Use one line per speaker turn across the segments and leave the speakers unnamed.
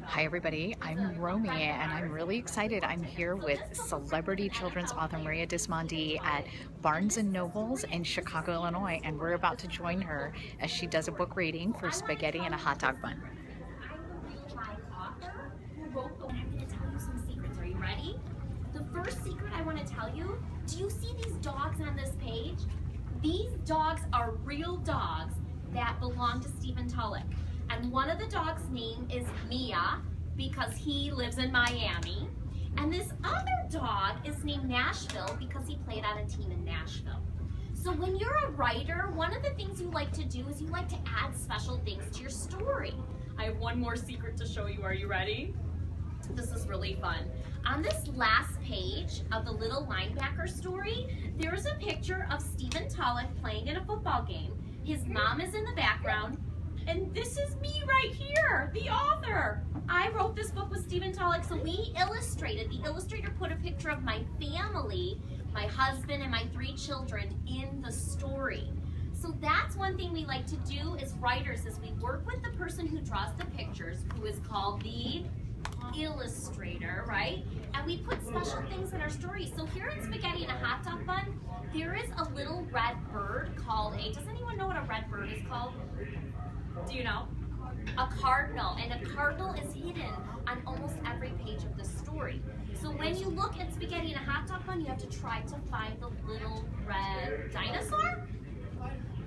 Hi everybody, I'm Romy and I'm really excited. I'm here with celebrity children's author Maria Dismondy at Barnes & Nobles in Chicago, Illinois, and we're about to join her as she does a book reading for Spaghetti and a Hot Dog Bun.
I'm the real life author who wrote the, and I'm going to tell you some secrets. Are you ready? The first secret I want to tell you, do you see these dogs on this page? These dogs are real dogs that belong to Stephen Tulloch. And one of the dogs' name is Mia because he lives in Miami. And this other dog is named Nashville because he played on a team in Nashville. So when you're a writer, one of the things you like to do is you like to add special things to your story. I have one more secret to show you. Are you ready? This is really fun. On this last page of the little linebacker story, there's a picture of Stephen Tulloch playing in a football game. His mom is in the background. And this is me right here, the author. I wrote this book with Stephen Tulloch, so we illustrated. The illustrator put a picture of my family, my husband and my 3 children in the story. So that's one thing we like to do as writers is we work with the person who draws the pictures, who is called the illustrator, right? And we put special things in our story. So here in Spaghetti and a Hot Dog Bun, there is a little red bird called does anyone know what a red bird is called? Do you know? A cardinal, and a cardinal is hidden on almost every page of the story. So when you look at Spaghetti and a Hot Dog Bun, you have to try to find the little red dinosaur.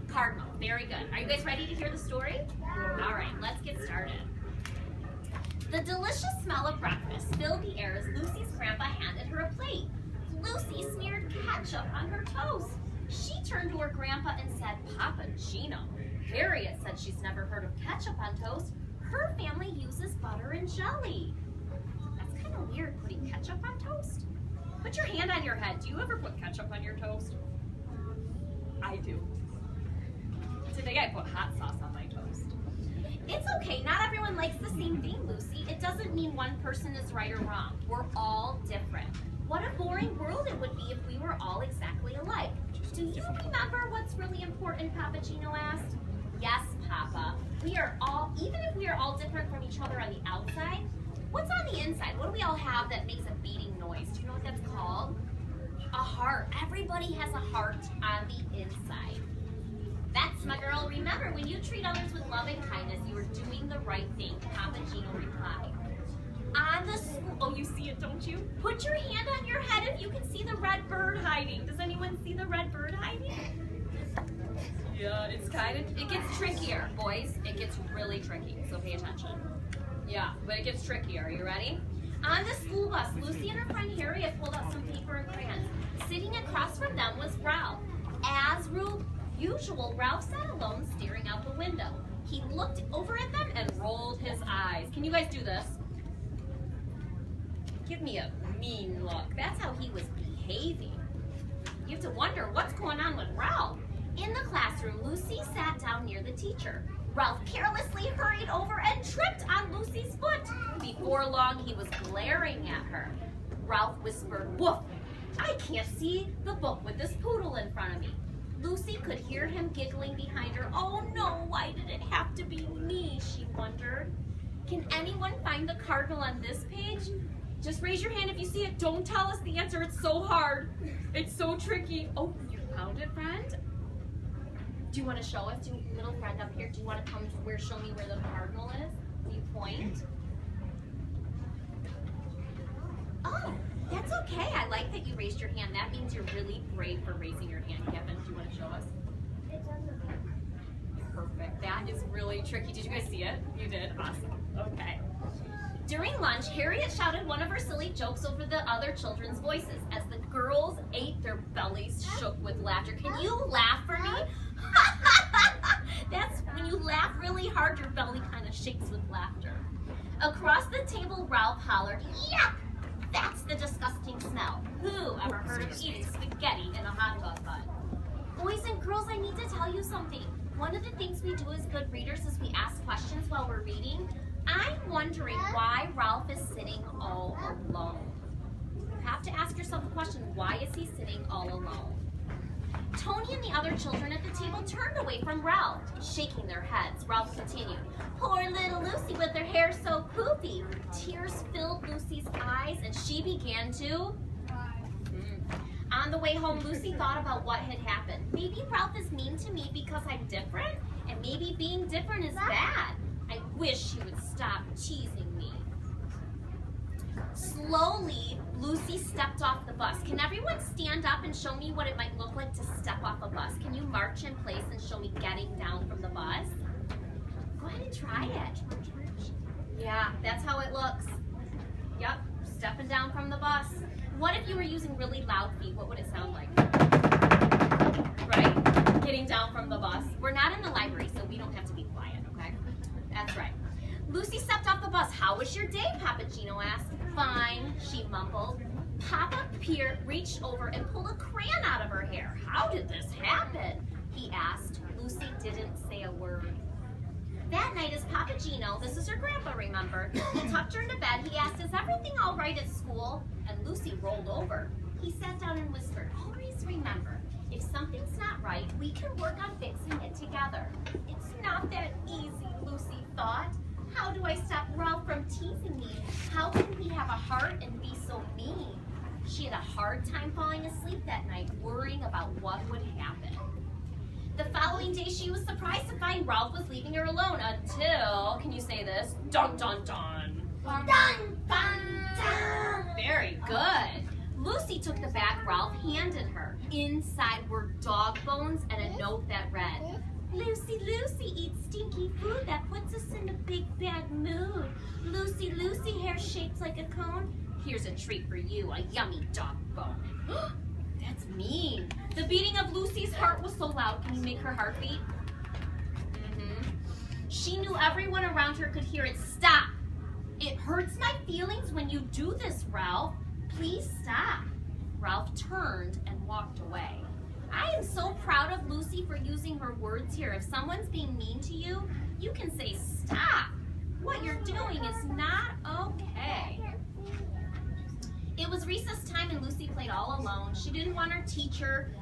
Cardinal, very good. Are you guys ready to hear the story? All right, let's get started. The delicious smell of breakfast filled the air as Lucy's grandpa handed her a plate. Lucy smeared ketchup on her toast. She turned to her grandpa and said, "Papa Gino." Harriet said she's never heard of ketchup on toast. Her family uses butter and jelly. That's kind of weird, putting ketchup on toast. Put your hand on your head. Do you ever put ketchup on your toast? I do. Today I put hot sauce on my toast. It's okay, not everyone likes the same thing, Lucy. It doesn't mean one person is right or wrong. We're all different. What a boring world it would be if we were all exactly alike. Do you remember what's really important, Papa Gino asked? Yes, Papa. We are all, even if we are all different from each other on the outside, what's on the inside? What do we all have that makes a beating noise? Do you know what that's called? A heart. Everybody has a heart on the inside. That's my girl. Remember, when you treat others with love and kindness, you are doing the right thing, Papa Gino replied. On the school, oh, you see it, don't you? Put your hand on your head if you can see the red bird hiding. Does anyone see the red bird hiding? Yeah, it gets trickier, boys. It gets really tricky, so pay attention. Yeah, but it gets trickier. Are you ready? On the school bus, Lucy and her friend Harriet pulled out some paper and crayons. Sitting across from them was Ralph. As usual, Ralph sat alone, staring out the window. He looked over at them and rolled his eyes. Can you guys do this? Give me a mean look. That's how he was behaving. You have to wonder what's going on with Ralph. In the classroom, Lucy sat down near the teacher. Ralph carelessly hurried over and tripped on Lucy's foot. Before long, he was glaring at her. Ralph whispered, "Woof! I can't see the book with this poodle in front of me." Lucy could hear him giggling behind her. "Oh no, why did it have to be me?" she wondered. Can anyone find the cardinal on this page? Just raise your hand if you see it. Don't tell us the answer. It's so hard. It's so tricky. Oh, you found it, friend? Do you want to show us? Little friend up here, do you want to come to show me where the cardinal is? Do you point? Oh, that's okay. I like that you raised your hand. That means you're really brave for raising your hand. Kevin, do you want to show us? It doesn't. Perfect. That is really tricky. Did you guys see it? You did? Awesome. Okay. During lunch, Harriet shouted one of her silly jokes over the other children's voices. As the girls ate, their bellies shook with laughter. Can you laugh for me? That's when you laugh really hard, your belly kind of shakes with laughter. Across the table, Ralph hollered, "Yuck! That's the disgusting smell. Who ever heard of eating spaghetti in a hot dog bun?" Boys and girls, I need to tell you something. One of the things we do as good readers is we ask questions while we're reading. I'm wondering why Ralph is sitting all alone. You have to ask yourself a question. Why is he sitting all alone? Tony and the other children at the table turned away from Ralph, shaking their heads. Ralph continued, "Poor little Lucy with her hair so poofy. eyes and she began to On the way home, Lucy thought about what had happened. Maybe Ralph is mean to me because I'm different, and maybe being different is bad. I wish he would stop teasing me. Slowly, Lucy stepped off the bus. Can everyone stand up and show me what it might look like to step off a bus? Can you march in place and show me getting down from the bus? Go ahead and try it. Yeah, that's how it looks. Yep, stepping down from the bus. What if you were using really loud feet? What would it sound like? Right? Getting down from the bus. We're not in the library, so we don't have to be quiet, okay? That's right. Lucy stepped off the bus. How was your day, Papa Gino asked. Fine, she mumbled. Papa Pierre reached over and pulled a crayon out of her hair. How did this happen? He asked. Lucy didn't say a word. That night, as Papa Gino, this is her grandpa, remember, tucked her into bed, he asked, is everything all right at school? And Lucy rolled over. He sat down and whispered, always remember, if something's not right, we can work on fixing it together. It's not that easy, Lucy thought. How do I stop Ralph from teasing me? How can he have a heart and be so mean? She had a hard time falling asleep that night, worrying about what would happen. The following day, she was surprised to find Ralph was leaving her alone until, can you say this? Dun, dun, dun. Dun, dun, dun. Very good. Lucy took the bag Ralph handed her. Inside were dog bones and a note that read, Lucy, Lucy eats stinky food that puts us in a big bad mood. Lucy, Lucy, hair shaped like a cone. Here's a treat for you, a yummy dog bone. That's mean. The beating of Lucy's heart was so loud. Can you make her heart beat? She knew everyone around her could hear it. Stop. It hurts my feelings when you do this, Ralph. Please stop. Ralph turned and walked away. I am so proud of Lucy for using her words here. If someone's being mean to you, you can say stop. What you're doing is not okay. It was recess time and Lucy played all alone. She didn't want her teacher,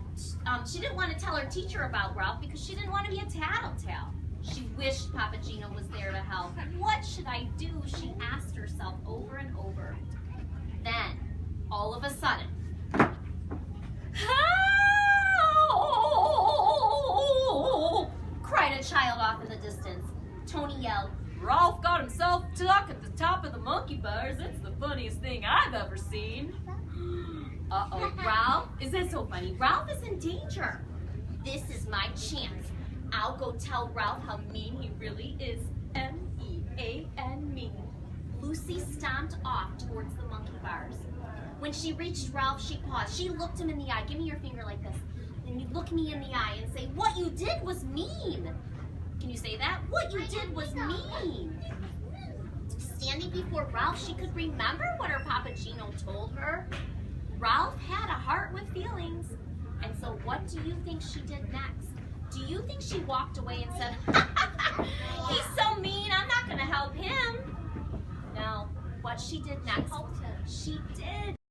she didn't want to tell her teacher about Ralph because she didn't want to be a tattletale. She wished Papa Gino was there to help. What should I do? She asked herself over and over. Then, all of a sudden, "Help!" cried a child off in the distance. Tony yelled, Ralph got himself stuck at the top of the monkey bars. It's the funniest thing I've ever seen. Uh-oh, Ralph? Is that so funny? Ralph is in danger. This is my chance. I'll go tell Ralph how mean he really is. M-E-A-N mean. Lucy stomped off towards the monkey bars. When she reached Ralph, she paused. She looked him in the eye. Give me your finger like this. And you look me in the eye and say, what you did was mean. Can you say that? What you did was mean. Standing before Ralph, she could remember what her Papa Gino told her. Ralph had a heart with feelings. And so what do you think she did next? Do you think she walked away and said, he's so mean, I'm not going to help him? No. What she did next, she did